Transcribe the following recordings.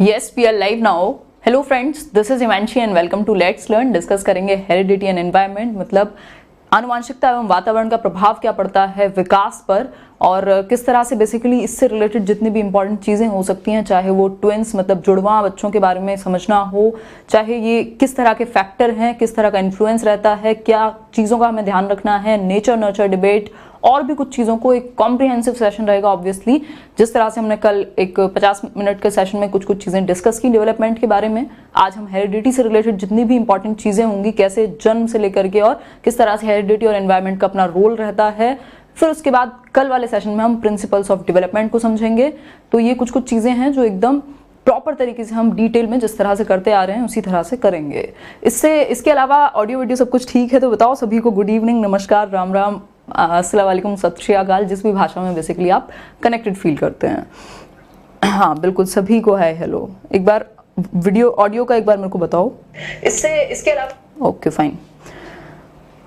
Yes, we are live now. Hello friends, this is Himanshi and welcome to Let's Learn. Discuss करेंगे heredity and environment, मतलब आनुवांशिकता एवं वातावरण का प्रभाव क्या पड़ता है विकास पर और किस तरह से बेसिकली इससे रिलेटेड जितनी भी इंपॉर्टेंट चीज़ें हो सकती हैं, चाहे वो ट्विंस मतलब जुड़वां बच्चों के बारे में समझना हो, चाहे ये किस तरह के फैक्टर हैं, किस तरह का इन्फ्लुएंस रहता है, क्या चीज़ों का हमें ध्यान रखना है, नेचर नर्चर डिबेट और भी कुछ चीज़ों को एक कॉम्प्रिहेंसिव सेशन रहेगा ऑब्वियसली। जिस तरह से हमने कल एक 50 मिनट के सेशन में कुछ चीज़ें डिस्कस की डेवलपमेंट के बारे में, आज हम हेरिडिटी से रिलेटेड जितनी भी इंपॉर्टेंट चीज़ें होंगी, कैसे जन्म से लेकर के और किस तरह से हेरिडिटी और एनवायरनमेंट का अपना रोल रहता है, फिर उसके बाद कल वाले सेशन में हम प्रिंसिपल्स ऑफ डेवलपमेंट को समझेंगे। तो ये कुछ चीज़ें हैं जो एकदम प्रॉपर तरीके से हम डिटेल में जिस तरह से करते आ रहे हैं उसी तरह से करेंगे। इसके अलावा ऑडियो वीडियो सब कुछ ठीक है तो बताओ सभी को गुड इवनिंग, नमस्कार, राम राम, अस्सलाम वालेकुम, सत श्री अकाल, जिस भी भाषा में बेसिकली आप कनेक्टेड फील करते हैं। हाँ बिल्कुल, सभी को है हेलो। एक बार वीडियो ऑडियो का एक बार मेरे को बताओ। इसके अलावा ओके फाइन।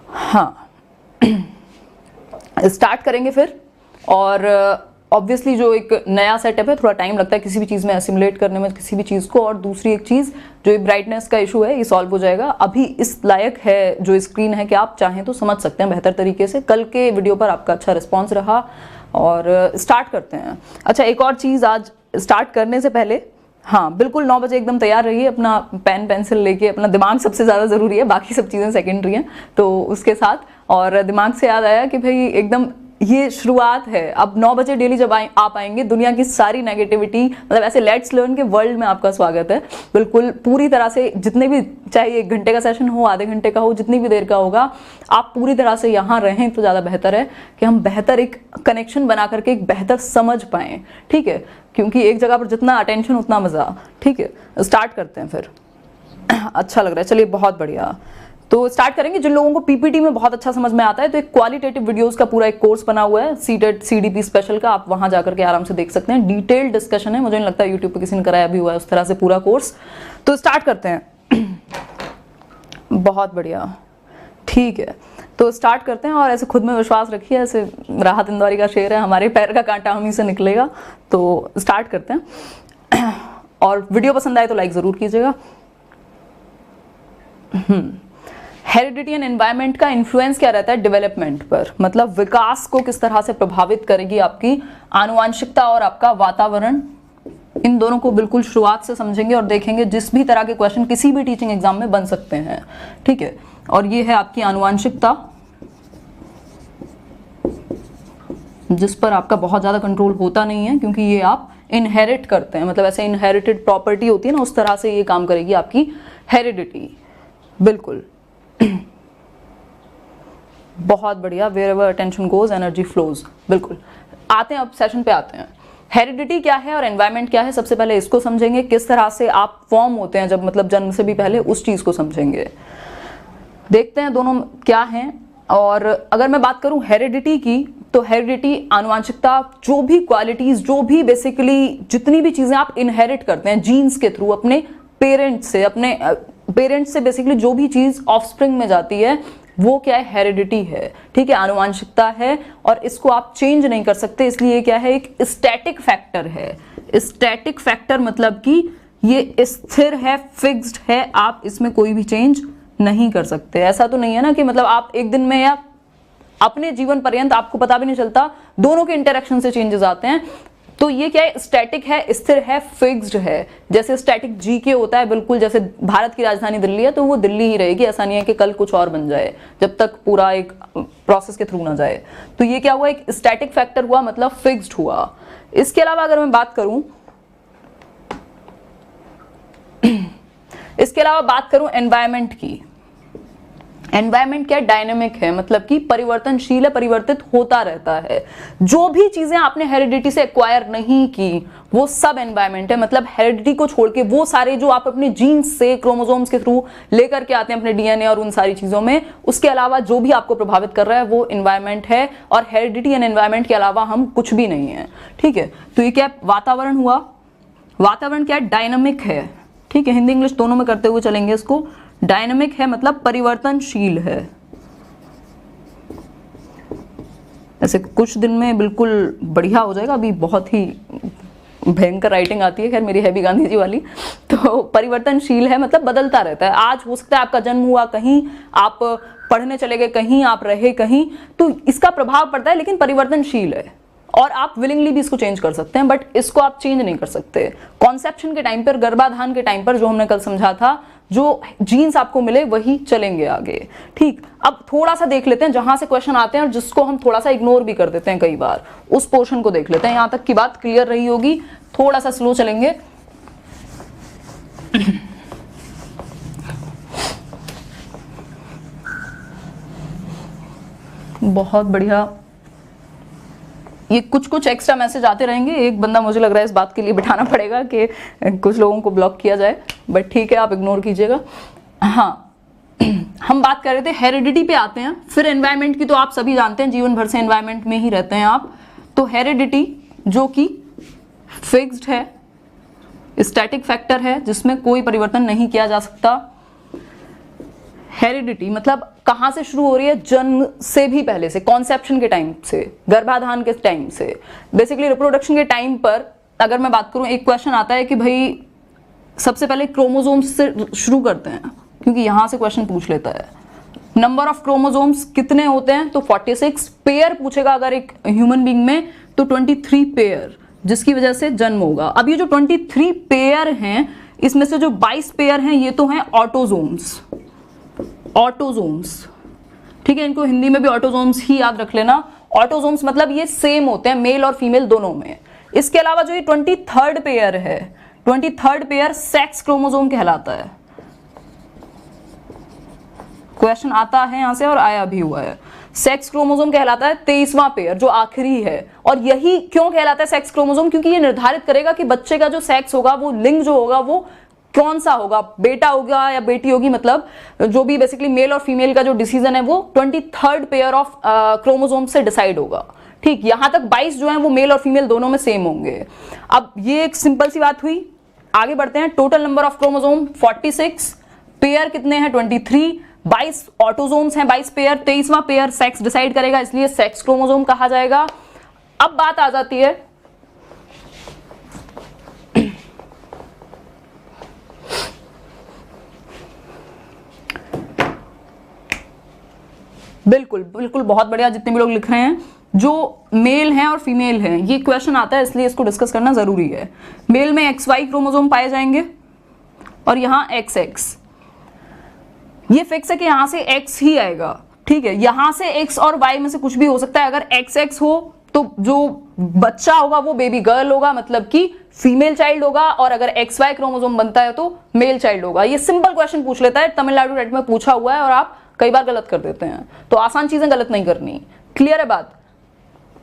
हाँ स्टार्ट करेंगे फिर। और ऑब्वियसली जो एक नया सेटअप है, थोड़ा टाइम लगता है किसी भी चीज़ में असिमुलेट करने में किसी भी चीज़ को, और दूसरी एक चीज़ जो ये ब्राइटनेस का इशू है ये सॉल्व हो जाएगा। अभी इस लायक है जो स्क्रीन है कि आप चाहें तो समझ सकते हैं बेहतर तरीके से। कल के वीडियो पर आपका अच्छा रिस्पॉन्स रहा और स्टार्ट करते हैं। अच्छा, एक और चीज़ आज स्टार्ट करने से पहले, हाँ बिल्कुल 9 बजे एकदम तैयार रहिए, अपना पेन पेंसिल लेके। अपना दिमाग सबसे ज़्यादा ज़रूरी है, बाकी सब चीज़ें सेकेंडरी हैं तो उसके साथ। और दिमाग से याद आया कि भाई एकदम ये शुरुआत है। अब 9 बजे डेली जब आप आएंगे, दुनिया की सारी नेगेटिविटी, मतलब ऐसे लेट्स लर्न के वर्ल्ड में आपका स्वागत है बिल्कुल पूरी तरह से। जितने भी, चाहे 1 घंटे का सेशन हो, आधे घंटे का हो, जितनी भी देर का होगा, आप पूरी तरह से यहाँ रहें तो ज़्यादा बेहतर है कि हम बेहतर एक कनेक्शन बना करके एक बेहतर समझ पाएँ, ठीक है। क्योंकि एक जगह पर जितना अटेंशन उतना मज़ा, ठीक है। स्टार्ट करते हैं फिर। अच्छा लग रहा है, चलिए बहुत बढ़िया। तो स्टार्ट करेंगे। जिन लोगों को पीपीटी में बहुत अच्छा समझ में आता है तो एक क्वालिटेटिव वीडियोस का पूरा एक कोर्स बना हुआ है सीटेट सीडीपी स्पेशल का, आप वहां जाकर के आराम से देख सकते हैं। डिटेल्ड डिस्कशन है, मुझे नहीं लगता यूट्यूब पे किसी ने कराया भी हुआ है उस तरह से पूरा कोर्स। तो स्टार्ट करते हैं। बहुत बढ़िया, ठीक है। तो स्टार्ट करते हैं और ऐसे खुद में विश्वास रखिए, ऐसे राहत इंदौरी का शेर है, हमारे पैर का कांटा हम ही से निकलेगा। तो स्टार्ट करते हैं और वीडियो पसंद आए तो लाइक ज़रूर कीजिएगा। हेरिडिटी एंड एनवायरनमेंट का इन्फ्लुएंस क्या रहता है डेवलपमेंट पर, मतलब विकास को किस तरह से प्रभावित करेगी आपकी आनुवांशिकता और आपका वातावरण। इन दोनों को बिल्कुल शुरुआत से समझेंगे और देखेंगे जिस भी तरह के क्वेश्चन किसी भी टीचिंग एग्जाम में बन सकते हैं, ठीक है। और ये है आपकी आनुवांशिकता, जिस पर आपका बहुत ज़्यादा कंट्रोल होता नहीं है क्योंकि ये आप इनहेरिट करते हैं, मतलब ऐसे इनहेरिटेड प्रॉपर्टी होती है ना, उस तरह से ये काम करेगी आपकी हेरिडिटी। बिल्कुल बहुत बढ़िया। Wherever attention goes energy flows. बिल्कुल, आते हैं अब सेशन पे आते हैं। हेरिडिटी क्या है और एनवायरनमेंट क्या है, सबसे पहले इसको समझेंगे। किस तरह से आप फॉर्म होते हैं जब, मतलब जन्म से भी पहले, उस चीज को समझेंगे। देखते हैं दोनों क्या हैं। और अगर मैं बात करूं हेरिडिटी की, तो हेरिडिटी आनुवांशिकता, जो भी क्वालिटीज, जो भी बेसिकली जितनी भी चीजें आप इनहेरिट करते हैं जीन्स के थ्रू अपने पेरेंट्स से बेसिकली जो भी चीज ऑफस्प्रिंग में जाती है वो क्या है, हेरिडिटी है, ठीक है, आनुवांशिकता है। और इसको आप चेंज नहीं कर सकते, इसलिए क्या है, एक स्टैटिक फैक्टर है। स्टैटिक फैक्टर मतलब कि ये स्थिर है, फिक्स्ड है, आप इसमें कोई भी चेंज नहीं कर सकते। ऐसा तो नहीं है ना कि मतलब आप एक दिन में या अपने जीवन पर्यंत आपको पता भी नहीं चलता, दोनों के इंटरेक्शन से चेंजेस आते हैं। तो ये क्या है, स्टैटिक है, स्थिर है, फिक्स्ड है। जैसे स्टैटिक जीके होता है, बिल्कुल जैसे भारत की राजधानी दिल्ली है तो वो दिल्ली ही रहेगी, ऐसा नहीं है कि कल कुछ और बन जाए जब तक पूरा एक प्रोसेस के थ्रू ना जाए। तो ये क्या हुआ, एक स्टैटिक फैक्टर हुआ, मतलब फिक्स्ड हुआ। इसके अलावा अगर मैं बात करूं एनवायरनमेंट की, एनवायरनमेंट क्या डायनेमिक है, मतलब कि परिवर्तनशील है, परिवर्तित होता रहता है। जो भी चीजें आपने हेरिडिटी से एक्वायर नहीं की वो सब एनवायरनमेंट है। मतलब हेरिडिटी को छोड़ के वो सारे जो आप अपने जीन्स से, क्रोमोसोम्स के थ्रू लेकर के आते हैं अपने डीएनए और उन सारी चीजों में, उसके अलावा जो भी आपको प्रभावित कर रहा है वो एनवायरनमेंट है। और हेरिडिटी एंड एनवायरनमेंट के अलावा हम कुछ भी नहीं है, ठीक है। तो ये क्या वातावरण हुआ, वातावरण क्या डायनामिक है, ठीक है। हिंदी इंग्लिश दोनों में करते हुए चलेंगे इसको। डायनामिक है मतलब परिवर्तनशील है। ऐसे कुछ दिन में बिल्कुल बढ़िया हो जाएगा, अभी बहुत ही भयंकर राइटिंग आती है, खैर मेरी है भी गांधी जी वाली। तो परिवर्तनशील है मतलब बदलता रहता है। आज हो सकता है आपका जन्म हुआ कहीं, आप पढ़ने चले गए कहीं, आप रहे कहीं, तो इसका प्रभाव पड़ता है, लेकिन परिवर्तनशील है और आप विलिंगली भी इसको चेंज कर सकते हैं, बट इसको आप चेंज नहीं कर सकते। कॉन्सेप्शन के टाइम पर, गर्भाधान के टाइम पर, जो हमने कल समझा था, जो जीन्स आपको मिले वही चलेंगे आगे। ठीक, अब थोड़ा सा देख लेते हैं जहां से क्वेश्चन आते हैं और जिसको हम थोड़ा सा इग्नोर भी कर देते हैं कई बार, उस पोर्शन को देख लेते हैं। यहां तक की बात क्लियर रही होगी, थोड़ा सा स्लो चलेंगे। बहुत बढ़िया, ये कुछ कुछ एक्स्ट्रा मैसेज आते रहेंगे। एक बंदा मुझे लग रहा है इस बात के लिए बिठाना पड़ेगा कि कुछ लोगों को ब्लॉक किया जाए, बट ठीक है, आप इग्नोर कीजिएगा। हाँ, हम बात कर रहे थे हेरिडिटी पे आते हैं, फिर एनवायरनमेंट की तो आप सभी जानते हैं, जीवन भर से एनवायरनमेंट में ही रहते हैं आप। तो हेरिडिटी जो कि फिक्स्ड है, स्टैटिक फैक्टर है, जिसमें कोई परिवर्तन नहीं किया जा सकता। हेरिडिटी मतलब कहां से शुरू हो रही है? जन्म से भी पहले से, कॉन्सेप्शन के टाइम से, गर्भाधान के टाइम से, बेसिकली रिप्रोडक्शन के टाइम पर। अगर मैं बात करूं, एक क्वेश्चन आता है कि भाई सबसे पहले क्रोमोसोम्स से शुरू करते हैं, क्योंकि यहां से क्वेश्चन पूछ लेता है नंबर ऑफ क्रोमोसोम्स कितने होते हैं, तो 46 पेयर पूछेगा अगर एक ह्यूमन बीइंग में, तो 23 पेयर, जिसकी वजह से जन्म होगा। अब ये जो 23 पेयर हैं, इसमें से जो 22 पेयर हैं ये तो हैं ऑटोजोम्स। ऑटोजोम्स, ठीक है, इनको हिंदी में भी ऑटोजोम्स ही याद रख लेना। ऑटोजोम्स मतलब ये सेम होते हैं मेल और फीमेल दोनों में। इसके अलावा जो ये 23rd पेयर है, 23rd पेयर सेक्स क्रोमोसोम कहलाता है। क्वेश्चन आता है यहां से और आया भी हुआ है। सेक्स क्रोमोसोम कहलाता है 23वां पेयर, जो आखिरी है। और यही क्यों कहलाता है सेक्स क्रोमोसोम? क्योंकि ये निर्धारित करेगा कि बच्चे का जो सेक्स होगा, वो लिंग जो होगा वो कौन सा होगा, बेटा होगा या बेटी होगी, मतलब जो भी बेसिकली मेल और फीमेल का जो डिसीजन है वो 23rd पेयर ऑफ क्रोमोसोम से डिसाइड होगा। ठीक, यहां तक 22 जो है वो मेल और फीमेल दोनों में सेम होंगे। अब ये एक सिंपल सी बात हुई, आगे बढ़ते हैं। Total number of chromosome 46, pair कितने हैं 23, 22 ऑटोजोम्स हैं 22 पेयर, 23वां पेयर सेक्स डिसाइड करेगा, इसलिए सेक्स क्रोमोसोम कहा जाएगा। अब बात आ जाती है बिल्कुल बिल्कुल, बहुत बढ़िया, जितने भी लोग लिख रहे हैं, जो मेल हैं और फीमेल हैं, ये क्वेश्चन आता है इसलिए इसको डिस्कस करना जरूरी है। मेल में XY क्रोमोसोम पाए जाएंगे और यहाँ XX, ये फिक्स है कि यहां से X ही आएगा। ठीक है, यहां से X और Y में से कुछ भी हो सकता है। अगर XX हो तो जो बच्चा होगा वो बेबी गर्ल होगा, मतलब कि फीमेल चाइल्ड होगा, और अगर XY क्रोमोसोम बनता है तो मेल चाइल्ड होगा। ये सिंपल क्वेश्चन पूछ लेता है, तमिलनाडु टेट में पूछा हुआ है और आप कई बार गलत कर देते हैं, तो आसान चीजें गलत नहीं करनी। क्लियर है बात?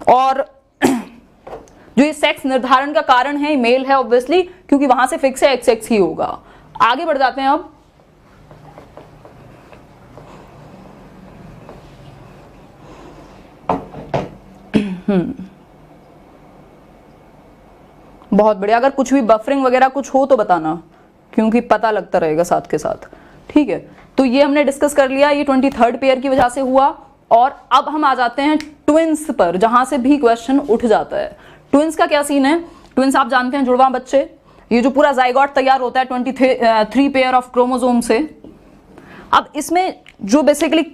और जो ये सेक्स निर्धारण का कारण है, मेल है ऑब्वियसली, क्योंकि वहां से फिक्स है XX ही होगा। आगे बढ़ जाते हैं अब। बहुत बढ़िया, अगर कुछ भी बफरिंग वगैरह कुछ हो तो बताना, क्योंकि पता लगता रहेगा साथ के साथ। ठीक है, तो ये हमने डिस्कस कर लिया, ये 23rd पेयर की वजह से हुआ। और अब हम आ जाते हैं ट्विंस पर, जहां से भी क्वेश्चन उठ जाता है। ट्विंस का क्या सीन है? ट्विंस आप जानते हैं, जुड़वा बच्चे, ये जो पूरा जाइगोट तैयार होता है 23 पेयर ऑफ क्रोमोसोम से। अब इसमें जो बेसिकली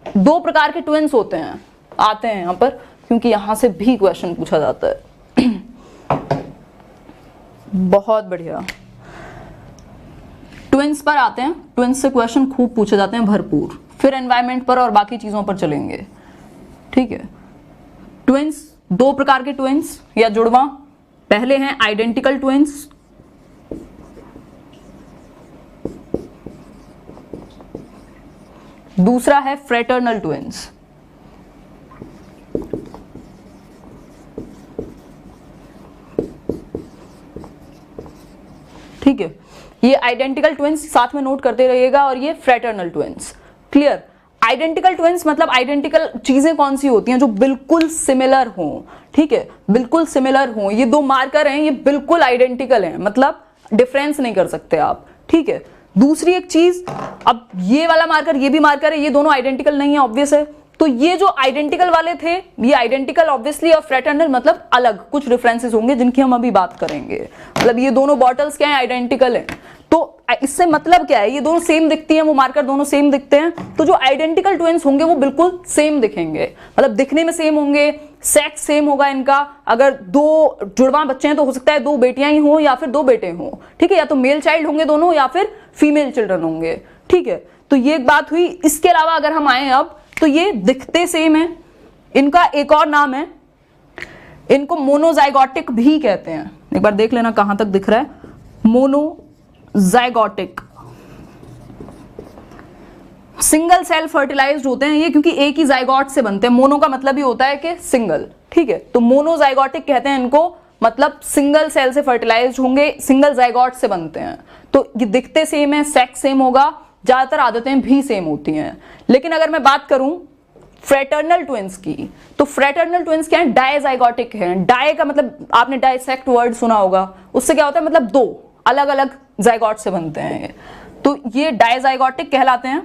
2 प्रकार के ट्विंस होते हैं, आते हैं यहां पर, क्योंकि यहां से भी क्वेश्चन पूछा जाता है। बहुत बढ़िया, ट्विंस पर आते हैं। ट्विंस से क्वेश्चन खूब पूछे जाते हैं, भरपूर। फिर एनवायरनमेंट पर और बाकी चीजों पर चलेंगे। ठीक है, ट्विंस, 2 प्रकार के ट्विंस या जुड़वा। पहले हैं आइडेंटिकल ट्विंस, दूसरा है फ्रेटर्नल ट्विंस। ठीक है, ये आइडेंटिकल ट्विंस साथ में नोट करते रहिएगा, और ये fraternal twins. Clear? Identical twins मतलब आइडेंटिकल चीजें कौन सी होती हैं? जो बिल्कुल सिमिलर हो। ठीक है, बिल्कुल सिमिलर हो। ये 2 मार्कर हैं, ये बिल्कुल आइडेंटिकल हैं, मतलब डिफरेंस नहीं कर सकते आप। ठीक है, दूसरी एक चीज, अब ये वाला मार्कर, ये भी मार्कर है, ये दोनों आइडेंटिकल नहीं है, ऑब्वियस है, तो ये जो आइडेंटिकल वाले थे, ये आइडेंटिकल ऑब्वियसली, और फ्रेटर्नल मतलब अलग, कुछ डिफरेंसेस होंगे जिनकी हम अभी बात करेंगे। मतलब ये दोनों बॉटल्स क्या है, आइडेंटिकल है। तो इससे मतलब क्या है, ये दोनों सेम दिखती हैं, वो मार्कर दोनों सेम दिखते हैं, तो जो आइडेंटिकल ट्विंस होंगे वो बिल्कुल सेम दिखेंगे, मतलब दिखने में सेम होंगे, सेक्स सेम होगा इनका। अगर दो जुड़वा बच्चे हैं तो हो सकता है दो बेटियां ही हों या फिर दो बेटे हों, ठीक है, या तो मेल चाइल्ड होंगे दोनों या फिर फीमेल चिल्ड्रन होंगे, ठीक है। तो ये एक बात हुई। इसके अलावा अगर हम आए अब, तो ये दिखते सेम है, इनका एक और नाम है, इनको मोनोजाइगोटिक भी कहते हैं। एक बार देख लेना कहां तक दिख रहा है, मोनोजाइगोटिक। सिंगल सेल फर्टिलाइज्ड होते हैं ये, क्योंकि एक ही जाइगोट से बनते हैं। मोनो का मतलब ही होता है कि सिंगल, ठीक है, तो मोनोजाइगोटिक कहते हैं इनको, मतलब सिंगल सेल से फर्टिलाइज्ड होंगे, सिंगल जाइगोट से बनते हैं। तो ये दिखते सेम है, सेक्स सेम होगा, ज्यादातर आदतें भी सेम होती हैं। लेकिन अगर मैं बात करूं फ्रेटर्नल ट्विंस की, तो फ्रेटर्नल ट्विंस क्या है, डायजाइगोटिक हैं। डाई का मतलब आपने डाइसेक्ट वर्ड सुना होगा, उससे क्या होता है, मतलब दो अलग अलग जाइगोट से बनते हैं, तो ये डायजाइगोटिक कहलाते हैं।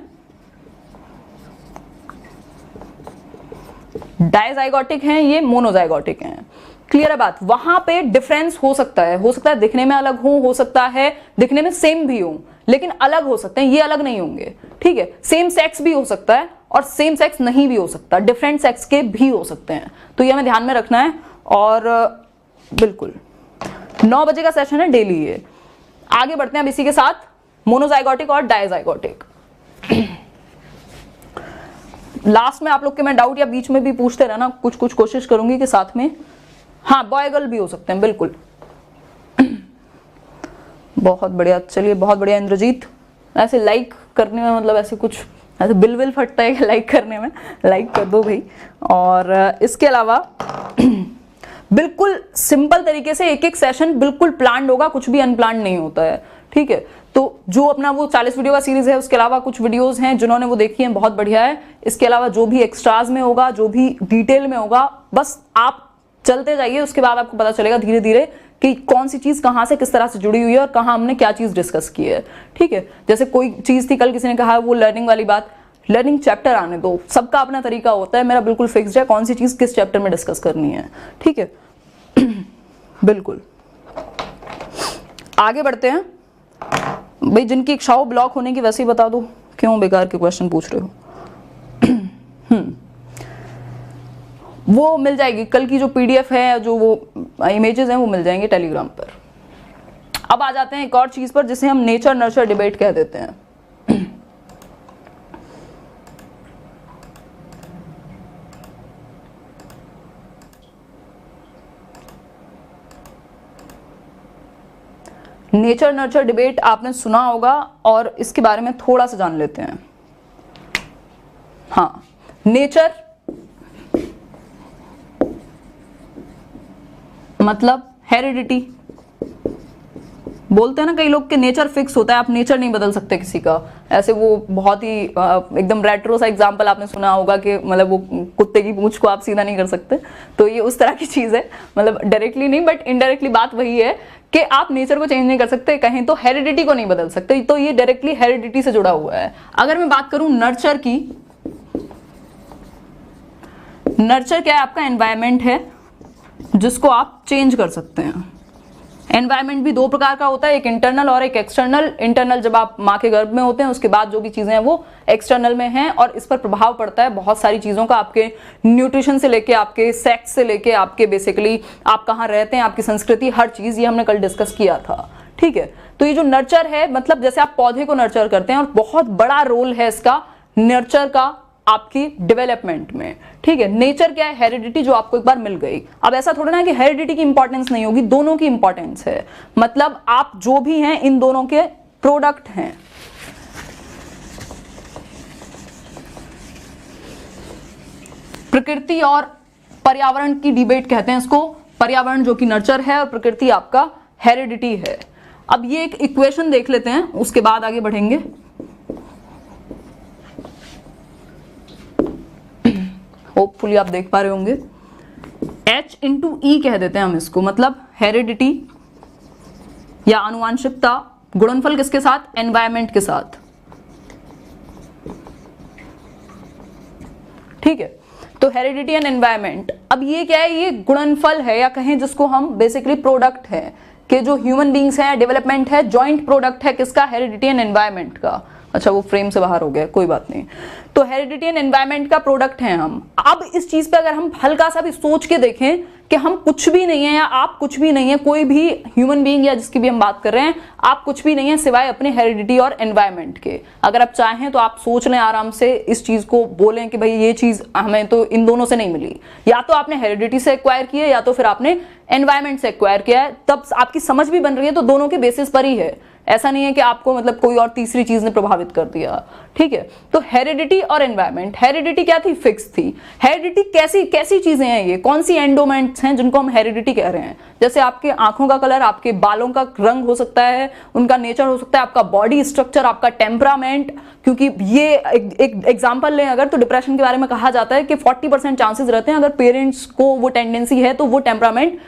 डायजाइगोटिक हैं, ये मोनोजाइगोटिक हैं। क्लियर है बात। वहां पे डिफरेंस हो सकता है दिखने में अलग हो सकता है दिखने में सेम भी हो, लेकिन अलग हो सकते हैं, ये अलग नहीं होंगे, ठीक है। सेम सेक्स भी हो सकता है और सेम सेक्स नहीं भी हो सकता, डिफरेंट सेक्स के भी हो सकते हैं, तो ये हमें ध्यान में रखना है। और बिल्कुल 9 बजे का सेशन है डेली ये। आगे बढ़ते हैं अब इसी के साथ, मोनोजाइगोटिक और डायजाइगोटिक। लास्ट में आप लोग के मैं डाउट या बीच में भी पूछते रहना, कुछ कुछ कोशिश करूंगी कि साथ में। हाँ, बॉय गर्ल भी हो सकते हैं, बिल्कुल। बहुत बढ़िया, चलिए बहुत बढ़िया इंद्रजीत। ऐसे लाइक करने में मतलब ऐसे कुछ ऐसे बिल फटता है कि लाइक करने में, लाइक कर दो भाई। और इसके अलावा बिल्कुल सिंपल तरीके से एक एक सेशन बिल्कुल प्लान्ड होगा, कुछ भी अनप्लान्ड नहीं होता है, ठीक है। तो जो अपना वो 40 वीडियो का सीरीज है, उसके अलावा कुछ वीडियोस हैं जिन्होंने वो देखी हैं, बहुत बढ़िया है। इसके अलावा जो भी एक्स्ट्राज में होगा, जो भी डिटेल में होगा, बस आप चलते जाइए, उसके बाद आपको पता चलेगा धीरे धीरे कि कौन सी चीज कहां से किस तरह से जुड़ी हुई है और कहां हमने क्या चीज डिस्कस की है, ठीक है। जैसे कोई चीज थी, कल किसी ने कहा वो लर्निंग वाली बात, लर्निंग चैप्टर आने दो, सबका अपना तरीका होता है, मेरा बिल्कुल फिक्स्ड है कौन सी चीज किस चैप्टर में डिस्कस करनी है, ठीक है। बिल्कुल आगे बढ़ते हैं भाई। जिनकी इच्छाओं ब्लॉक होने की वैसे ही बता दो, क्यों बेकार के क्वेश्चन पूछ रहे हो। वो मिल जाएगी, कल की जो पीडीएफ है, जो वो इमेजेस हैं, वो मिल जाएंगे टेलीग्राम पर। अब आ जाते हैं एक और चीज पर जिसे हम नेचर नर्चर डिबेट कह देते हैं। नेचर नर्चर डिबेट आपने सुना होगा और इसके बारे में थोड़ा सा जान लेते हैं। हाँ, नेचर मतलब हेरिडिटी। बोलते हैं ना कई लोग कि नेचर फिक्स होता है, आप नेचर नहीं बदल सकते किसी का। ऐसे वो बहुत ही एकदम रेट्रो सा एग्जांपल आपने सुना होगा कि मतलब वो कुत्ते की पूंछ को आप सीधा नहीं कर सकते, तो ये उस तरह की चीज है। मतलब डायरेक्टली नहीं बट इनडायरेक्टली बात वही है कि आप नेचर को चेंज नहीं कर सकते, कहें तो हेरिडिटी को नहीं बदल सकते, तो ये डायरेक्टली हेरिडिटी से जुड़ा हुआ है। अगर मैं बात करूं नर्चर की, नर्चर क्या है, आपका एनवायरमेंट है जिसको आप चेंज कर सकते हैं। एनवायरमेंट भी दो प्रकार का होता है, एक इंटरनल और एक एक्सटर्नल। इंटरनल जब आप माँ के गर्भ में होते हैं, उसके बाद जो भी चीजें हैं वो एक्सटर्नल में हैं, और इस पर प्रभाव पड़ता है बहुत सारी चीजों का, आपके न्यूट्रिशन से लेके, आपके सेक्स से लेके, आपके बेसिकली आप कहाँ रहते हैं, आपकी संस्कृति, हर चीज। ये हमने कल डिस्कस किया था, ठीक है। तो ये जो नर्चर है, मतलब जैसे आप पौधे को नर्चर करते हैं, और बहुत बड़ा रोल है इसका नर्चर का आपकी डेवलपमेंट में, ठीक है। नेचर क्या है, हेरिडिटी जो आपको एक बार मिल गई। अब ऐसा थोड़ा ना कि हेरिडिटी की इंपॉर्टेंस नहीं होगी, दोनों की इंपॉर्टेंस है। मतलब आप जो भी हैं इन दोनों के प्रोडक्ट हैं। प्रकृति और पर्यावरण की डिबेट कहते हैं इसको। पर्यावरण जो कि नर्चर है और प्रकृति आपका हेरिडिटी है। अब ये एक इक्वेशन देख लेते हैं, उसके बाद आगे बढ़ेंगे। होपफुली आप देख पा रहे होंगे। H/E कह देते हैं हम इसको, मतलब हेरिडिटी या आनुवांशिकता, गुणनफल किसके साथ, एनवायरमेंट के साथ, ठीक है। तो हेरिडिटी एंड एनवायरमेंट, अब ये क्या है, ये गुणनफल है या कहें जिसको हम बेसिकली प्रोडक्ट है कि जो ह्यूमन बींग्स हैं, डेवलपमेंट है, जॉइंट प्रोडक्ट है किसका, हेरिडिटी एंड एनवायरमेंट का। अच्छा वो फ्रेम से बाहर हो गया, कोई बात नहीं। तो हेरिडिटी एंड एनवायरमेंट का प्रोडक्ट हैं हम। अब इस चीज पे अगर हम हल्का सा भी सोच के देखें कि हम कुछ भी नहीं है या आप कुछ भी नहीं है, कोई भी ह्यूमन बीइंग या जिसकी भी हम बात कर रहे हैं, आप कुछ भी नहीं है सिवाय अपने हेरिडिटी और एनवायरनमेंट के। अगर आप चाहें तो आप सोच लें आराम से, इस चीज को बोलें कि भाई ये चीज हमें तो इन दोनों से नहीं मिली, या तो आपने हेरिडिटी से एक्वायर की है या तो फिर आपने एनवायरनमेंट से एक्वायर किया है, तब आपकी समझ भी बन रही है तो दोनों के बेसिस पर ही है। ऐसा नहीं है कि आपको मतलब कोई और तीसरी चीज ने प्रभावित कर दिया, ठीक है। तो हेरिडिटी और एनवायरनमेंट, हेरिडिटी क्या थी, फिक्स थी। हेरिडिटी कैसी कैसी चीजें हैं, ये कौन सी एंडोमेंट्स हैं जिनको हम हेरिडिटी कह रहे हैं। जैसे आपके आंखों का कलर, आपके बालों का रंग हो सकता है, उनका नेचर हो सकता है, आपका बॉडी स्ट्रक्चर, आपका टेम्परामेंट। क्योंकि ये एक एग्जांपल लें अगर, तो डिप्रेशन के बारे में कहा जाता है कि 40% चांसेस रहते हैं अगर पेरेंट्स को वो टेंडेंसी है तो वो टेम्परामेंट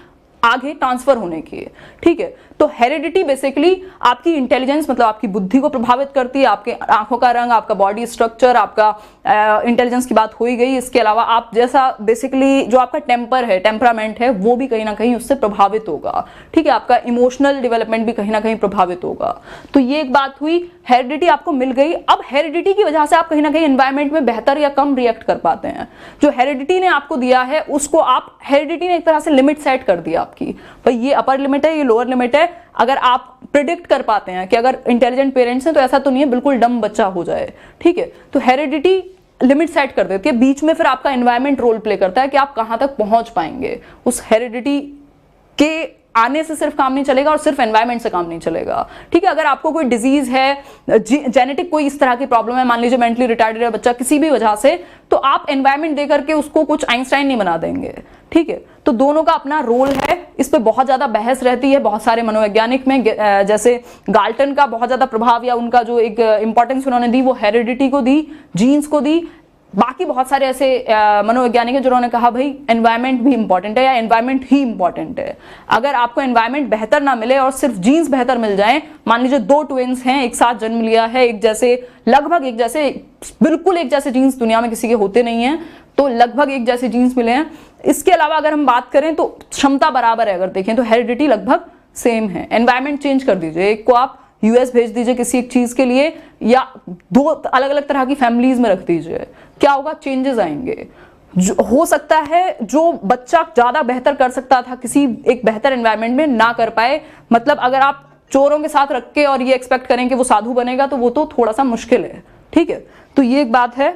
आगे ट्रांसफर होने की, ठीक है। तो हेरिडिटी बेसिकली आपकी इंटेलिजेंस, मतलब आपकी बुद्धि को प्रभावित करती है, आपके आंखों का रंग, आपका बॉडी स्ट्रक्चर, आपका इंटेलिजेंस की बात हो ही गई। इसके अलावा आप जैसा बेसिकली जो आपका टेम्पर है, टेम्परामेंट है, वो भी कहीं ना कहीं उससे प्रभावित होगा, ठीक है। आपका इमोशनल डेवलपमेंट भी कहीं ना कहीं प्रभावित होगा। तो ये एक बात हुई, हेरिडिटी आपको मिल गई। अब हेरिडिटी की वजह से आप कहीं ना कहीं एनवायरमेंट में बेहतर या कम रिएक्ट कर पाते हैं। जो हेरिडिटी ने आपको दिया है उसको आप, हेरिडिटी ने एक तरह से लिमिट सेट कर दिया आपकी, भाई ये अपर लिमिट है, ये लोअर लिमिट है। अगर आप प्रिडिक्ट कर पाते हैं कि अगर इंटेलिजेंट पेरेंट्स हैं तो ऐसा तो नहीं है बिल्कुल डम बच्चा हो जाए, ठीक है। तो हेरिडिटी लिमिट सेट कर देती है, बीच में फिर आपका एनवायरमेंट रोल प्ले करता है कि आप कहां तक पहुंच पाएंगे। उस हेरिडिटी के आने से सिर्फ काम नहीं चलेगा और सिर्फ एनवायरमेंट से काम नहीं चलेगा, ठीक है। अगर आपको कोई डिजीज है, जेनेटिक कोई इस तरह की प्रॉब्लम है, मान लीजिए मेंटली रिटार्डेड है बच्चा किसी भी वजह से, तो आप एनवायरमेंट दे करके उसको कुछ आइंस्टाइन नहीं बना देंगे, ठीक है। तो दोनों का अपना रोल है, इस पे बहुत ज्यादा बहस रहती है बहुत सारे मनोवैज्ञानिक में। जैसे गाल्टन का बहुत ज्यादा प्रभाव या उनका जो एक इंपॉर्टेंस उन्होंने दी वो हेरिडिटी को दी, जीन्स को दी। बाकी बहुत सारे ऐसे मनोवैज्ञानिक हैं जिन्होंने कहा भाई एनवायरनमेंट भी इंपॉर्टेंट है या एनवायरनमेंट ही इंपॉर्टेंट है। अगर आपको एनवायरनमेंट बेहतर ना मिले और सिर्फ जीन्स बेहतर मिल जाए, मान लीजिए दो ट्विंस हैं, एक साथ जन्म लिया है, एक जैसे, लगभग एक जैसे, बिल्कुल एक जैसे जीन्स दुनिया में किसी के होते नहीं हैं, तो लगभग एक जैसे जीन्स मिले हैं। इसके अलावा अगर हम बात करें तो क्षमता बराबर है, अगर देखें तो हेरिडिटी लगभग सेम है। एनवायरनमेंट चेंज कर दीजिए, एक को आप यूएस भेज दीजिए किसी एक चीज के लिए, या दो अलग अलग तरह की फैमिलीज में रख दीजिए, क्या होगा, चेंजेस आएंगे। हो सकता है जो बच्चा ज्यादा बेहतर कर सकता था किसी एक बेहतर एनवायरनमेंट में ना कर पाए। मतलब अगर आप चोरों के साथ रख के और ये एक्सपेक्ट करें कि वो साधु बनेगा तो वो तो थोड़ा सा मुश्किल है, ठीक है। तो ये एक बात है,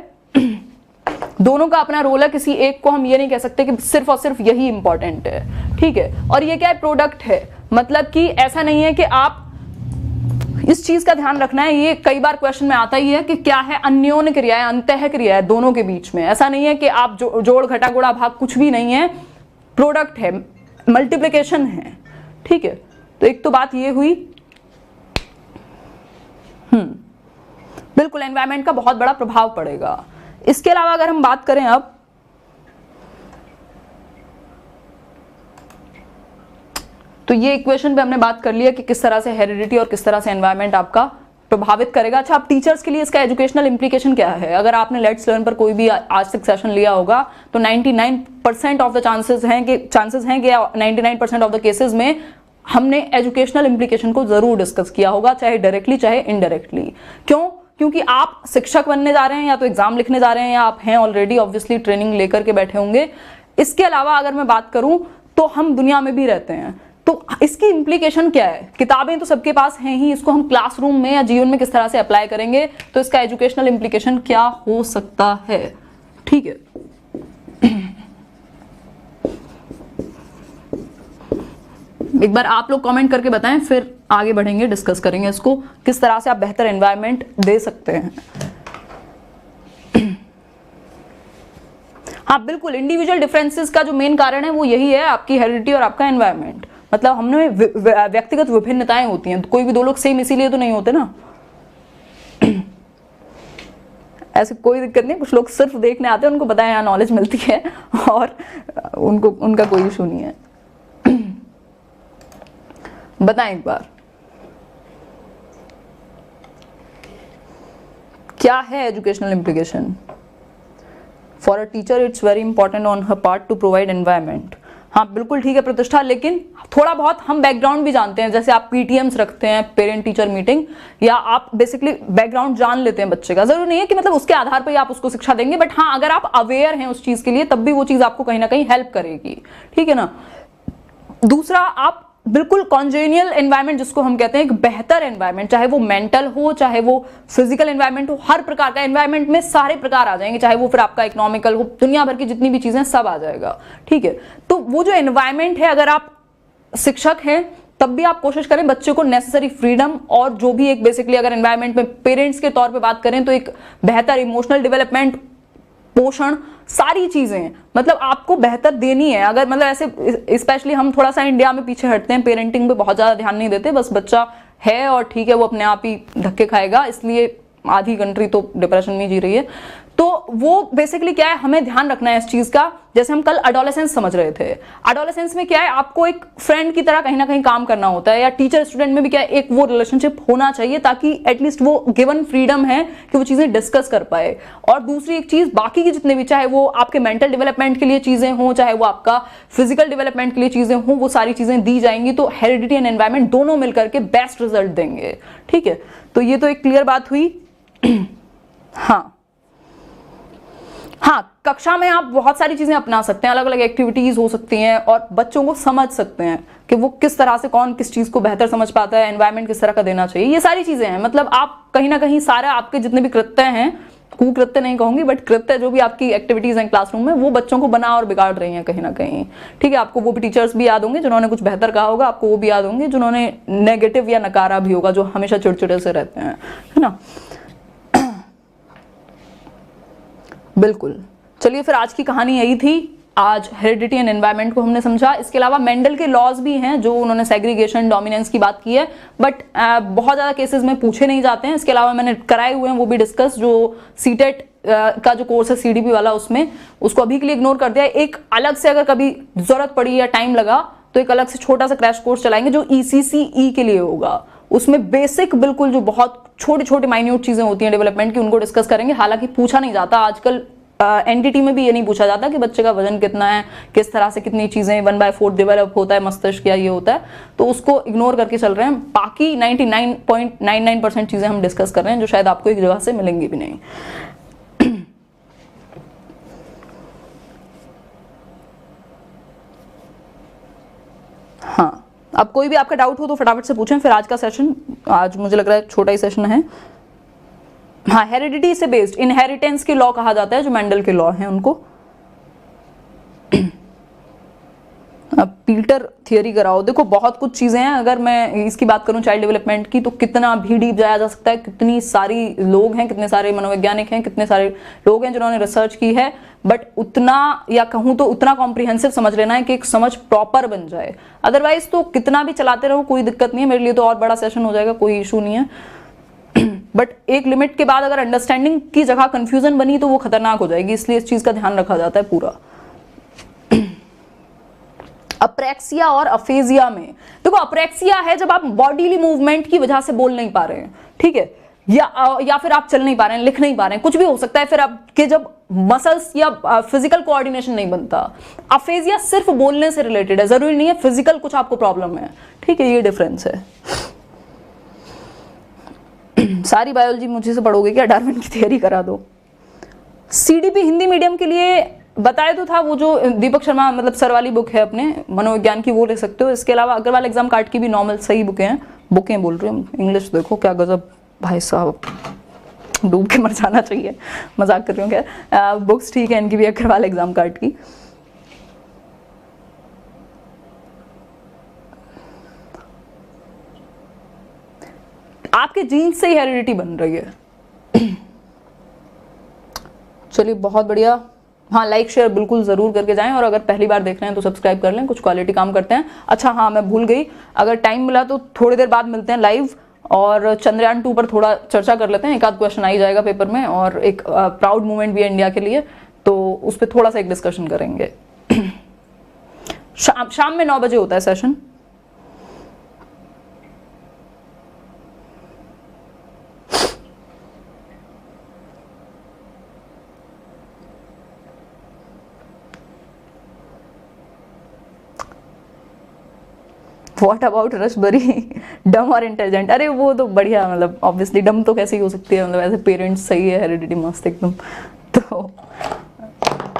दोनों का अपना रोल है, किसी एक को हम ये नहीं कह सकते कि सिर्फ और सिर्फ यही इंपॉर्टेंट है, ठीक है। और ये क्या है, प्रोडक्ट है, मतलब कि ऐसा नहीं है कि आप, इस चीज का ध्यान रखना है, ये कई बार क्वेश्चन में आता ही है कि क्या है, अन्योन्य क्रिया है, अंतः क्रिया है दोनों के बीच में। ऐसा नहीं है कि आप जोड़ घटा गुणा भाग कुछ भी नहीं है, प्रोडक्ट है, मल्टीप्लिकेशन है, ठीक है। तो एक तो बात ये हुई, बिल्कुल एनवायरनमेंट का बहुत बड़ा प्रभाव पड़ेगा। इसके अलावा अगर हम बात करें अब, तो ये इक्वेशन पे हमने बात कर लिया कि किस तरह से हेरिडिटी और किस तरह से एनवायरनमेंट आपका प्रभावित करेगा। अच्छा, आप टीचर्स के लिए इसका एजुकेशनल इंप्लीकेशन क्या है। अगर आपने लेट्स लर्न पर कोई भी आज तक सेशन लिया होगा तो 99% ऑफ द चांसेस हैं कि 99% ऑफ द केसेस में हमने एजुकेशनल इंप्लीकेशन को जरूर डिस्कस किया होगा, चाहे डायरेक्टली चाहे इनडायरेक्टली। क्यों? क्योंकि आप शिक्षक बनने जा रहे हैं या तो एग्जाम लिखने जा रहे हैं, या आप हैं ऑलरेडी ऑब्वियसली ट्रेनिंग लेकर के बैठे होंगे। इसके अलावा अगर मैं बात करूं तो हम दुनिया में भी रहते हैं, तो इसकी इंप्लीकेशन क्या है। किताबें तो सबके पास हैं ही, इसको हम क्लासरूम में या जीवन में किस तरह से अप्लाई करेंगे, तो इसका एजुकेशनल इंप्लीकेशन क्या हो सकता है, ठीक है। एक बार आप लोग कमेंट करके बताएं, फिर आगे बढ़ेंगे, डिस्कस करेंगे इसको, किस तरह से आप बेहतर एनवायरनमेंट दे सकते हैं। हाँ बिल्कुल, इंडिविजुअल डिफरेंसेस का जो मेन कारण है वो यही है, आपकी हेरिडिटी और आपका एनवायरनमेंट। मतलब हमने व्यक्तिगत विभिन्नताएं होती हैं, तो कोई भी दो लोग सेम इसीलिए तो नहीं होते ना। ऐसे कोई दिक्कत नहीं, कुछ लोग सिर्फ देखने आते हैं, उनको पता है यहाँ नॉलेज मिलती है और उनका कोई इशू नहीं है। बताएं एक बार, क्या है educational implication. For a teacher it's very important on her part two provide environment. हाँ बिल्कुल ठीक है प्रतिष्ठा, लेकिन थोड़ा बहुत हम बैकग्राउंड भी जानते हैं, जैसे आप पीटीएम्स रखते हैं, पेरेंट टीचर मीटिंग, या आप बेसिकली बैकग्राउंड जान लेते हैं बच्चे का। जरूरी नहीं है कि मतलब उसके आधार पर ही आप उसको शिक्षा देंगे, बट हाँ अगर आप अवेयर हैं उस चीज के लिए तब भी वो चीज आपको कहीं ना कहीं हेल्प करेगी, ठीक है ना। दूसरा, आप बिल्कुल कॉन्जेनियल एनवायरनमेंट जिसको हम कहते हैं, एक बेहतर एनवायरनमेंट, चाहे वो मेंटल हो चाहे वो फिजिकल एनवायरनमेंट हो, हर प्रकार का एनवायरनमेंट में सारे प्रकार आ जाएंगे, चाहे वो फिर आपका इकोनॉमिकल हो, दुनिया भर की जितनी भी चीजें सब आ जाएगा, ठीक है। तो वो जो एनवायरनमेंट है, अगर आप शिक्षक हैं तब भी आप कोशिश करें बच्चे को नेसेसरी फ्रीडम, और जो भी एक बेसिकली अगर एनवायरनमेंट में पेरेंट्स के तौर पे बात करें तो एक बेहतर इमोशनल डेवलपमेंट, पोषण, सारी चीजें मतलब आपको बेहतर देनी है। अगर मतलब ऐसे स्पेशली हम थोड़ा सा इंडिया में पीछे हटते हैं, पेरेंटिंग पे बहुत ज्यादा ध्यान नहीं देते, बस बच्चा है और ठीक है वो अपने आप ही धक्के खाएगा, इसलिए आधी कंट्री तो डिप्रेशन में जी रही है। तो वो बेसिकली क्या है, हमें ध्यान रखना है इस चीज का। जैसे हम कल एडोलेसेंस समझ रहे थे, एडोलेसेंस में क्या है, आपको एक फ्रेंड की तरह कहीं ना कहीं काम करना होता है, या टीचर स्टूडेंट में भी क्या है, एक वो रिलेशनशिप होना चाहिए ताकि एटलीस्ट वो गिवन फ्रीडम है कि वो चीजें डिस्कस कर पाए। और दूसरी एक चीज, बाकी की जितने भी, चाहे वो आपके मेंटल डेवलपमेंट के लिए चीजें हों, चाहे वो आपका फिजिकल डेवलपमेंट के लिए चीजें हों, वो सारी चीजें दी जाएंगी। तो हेरिडिटी एंड एनवायरनमेंट दोनों मिलकर के बेस्ट रिजल्ट देंगे, ठीक है। तो ये तो एक क्लियर बात हुई। हाँ, कक्षा में आप बहुत सारी चीजें अपना सकते हैं, अलग अलग एक्टिविटीज हो सकती हैं, और बच्चों को समझ सकते हैं कि वो किस तरह से कौन किस चीज को बेहतर समझ पाता है, एनवायरनमेंट किस तरह का देना चाहिए, ये सारी चीजें हैं। मतलब आप कहीं ना कहीं सारा आपके जितने भी कृत्य हैं, कुकृत्य नहीं कहूंगी बट कृत्य, जो भी आपकी एक्टिविटीज हैं क्लासरूम में, वो बच्चों को बना और बिगाड़ रही हैं कहीं ना कहीं, ठीक है। आपको वो भी टीचर्स भी याद होंगे जिन्होंने कुछ बेहतर कहा होगा, आपको वो भी याद होंगे जिन्होंने नेगेटिव या नकारा भी होगा, जो हमेशा चिड़चिड़े से रहते हैं, है ना। बिल्कुल, चलिए फिर आज की कहानी यही थी। आज हेरिडिटी एंड एनवायरनमेंट को हमने समझा। इसके अलावा मेंडल के लॉज भी हैं, जो उन्होंने सेग्रीगेशन, डोमिनेंस की बात की है, बट बहुत ज्यादा केसेस में पूछे नहीं जाते हैं। इसके अलावा मैंने कराए हुए हैं वो भी डिस्कस, जो सीटेट का जो कोर्स है सीडीपी वाला, उसमें उसको अभी के लिए इग्नोर कर दिया। एक अलग से अगर कभी जरूरत पड़ी या टाइम लगा तो एक अलग से छोटा सा क्रैश कोर्स चलाएंगे जो ईसीसीई के लिए होगा। उसमें बेसिक बिल्कुल जो बहुत छोटी छोटी माइन्यूट चीजें होती हैं डेवलपमेंट की, उनको डिस्कस करेंगे। हालांकि पूछा नहीं जाता आजकल, एनडीटी में भी ये नहीं पूछा जाता कि बच्चे का वजन कितना है, किस तरह से कितनी चीजें 1/4 डेवलप होता है मस्तिष्क, या ये होता है, तो उसको इग्नोर करके चल रहे हैं। बाकी 99.99% चीजें हम डिस्कस कर रहे हैं जो शायद आपको एक जगह से मिलेंगी भी नहीं। हाँ, अब कोई भी आपका डाउट हो तो फटाफट से पूछें। फिर आज का सेशन, आज मुझे लग रहा है छोटा ही सेशन है। हाँ, हेरिडिटी से बेस्ड इनहेरिटेंस के लॉ कहा जाता है, जो मेंडल के लॉ हैं उनको। अब पीटर थियरी कराओ, देखो बहुत कुछ चीजें हैं। अगर मैं इसकी बात करूं चाइल्ड डेवलपमेंट की, तो कितना भी डीप जाया जा सकता है, कितनी सारी लोग हैं, कितने सारे मनोवैज्ञानिक हैं, कितने सारे लोग हैं जिन्होंने रिसर्च की है, बट उतना, या कहूं तो उतना कॉम्प्रिहेंसिव समझ लेना है कि एक समझ प्रॉपर बन जाए। अदरवाइज तो कितना भी चलाते रहो कोई दिक्कत नहीं है, मेरे लिए तो और बड़ा सेशन हो जाएगा, कोई इशू नहीं है। बट एक लिमिट के बाद अगर अंडरस्टैंडिंग की जगह कंफ्यूजन बनी तो वो खतरनाक हो जाएगी, इसलिए इस चीज का ध्यान रखा जाता है पूरा। अप्रेक्सिया और अफेजिया में देखो, अप्रेक्सिया है जब आप बॉडीली मूवमेंट की वजह से बोल नहीं पा रहे हैं, ठीक है, या फिर आप चल नहीं पा रहे हैं, लिख नहीं पा रहे हैं, कुछ भी हो सकता है। फिर आपके जब मसल्स या फिजिकल कोऑर्डिनेशन नहीं बनता। अफेजिया सिर्फ बोलने से रिलेटेड है, जरूरी नहीं है फिजिकल कुछ आपको प्रॉब्लम है, ठीक है, ये डिफरेंस है। सारी बायोलॉजी मुझे से पढ़ोगे क्या, डार्विन की थियरी करा दो। सीडीपी हिंदी मीडियम के लिए बताया तो था, वो जो दीपक शर्मा मतलब सर वाली बुक है अपने मनोविज्ञान की, वो ले सकते हो। इसके अलावा अग्रवाल एग्जाम कार्ड की भी नॉर्मल सही बुकें हैं, बुकें बोल रही हूँ, इंग्लिश देखो क्या गजब भाई साहब, डूब के मर जाना चाहिए, मजाक कर रही हूँ क्या। बुक्स ठीक है इनकी भी, अग्रवाल एग्जाम कार्ड की। आपके जीन्स से ही हेरिडिटी बन रही है। चलिए बहुत बढ़िया। हाँ, लाइक शेयर बिल्कुल जरूर करके जाएं, और अगर पहली बार देख रहे हैं तो सब्सक्राइब कर लें, कुछ क्वालिटी काम करते हैं। अच्छा हाँ, मैं भूल गई, अगर टाइम मिला तो थोड़ी देर बाद मिलते हैं लाइव, और चंद्रयान 2 पर थोड़ा चर्चा कर लेते हैं। एक आध क्वेश्चन आ ही जाएगा पेपर में, और एक प्राउड मोमेंट भी है इंडिया के लिए, तो उस पर थोड़ा सा एक डिस्कशन करेंगे। शाम में 9 बजे होता है सेशन। व्हाट अबाउट रशबरी, डम और इंटेलिजेंट? अरे वो तो बढ़िया, मतलब ऑब्वियसली डम तो कैसे ही हो सकती है, मतलब ऐसे पेरेंट्स सही है, हेरिडिटी मस्त एकदम। तो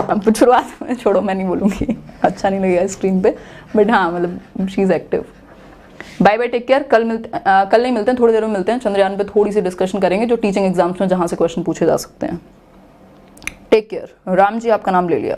अब शुरुआत में छोड़ो, मैं नहीं बोलूँगी, अच्छा नहीं लगेगा स्क्रीन पे, बट हाँ मतलब she is active. Bye bye, take care. कल नहीं मिलते हैं, थोड़ी देर में मिलते हैं। चंद्रयान पे थोड़ी सी डिस्कशन करेंगे जो टीचिंग एग्जाम्स में जहाँ से क्वेश्चन पूछे जा सकते हैं। Take care. राम जी आपका नाम ले लिया।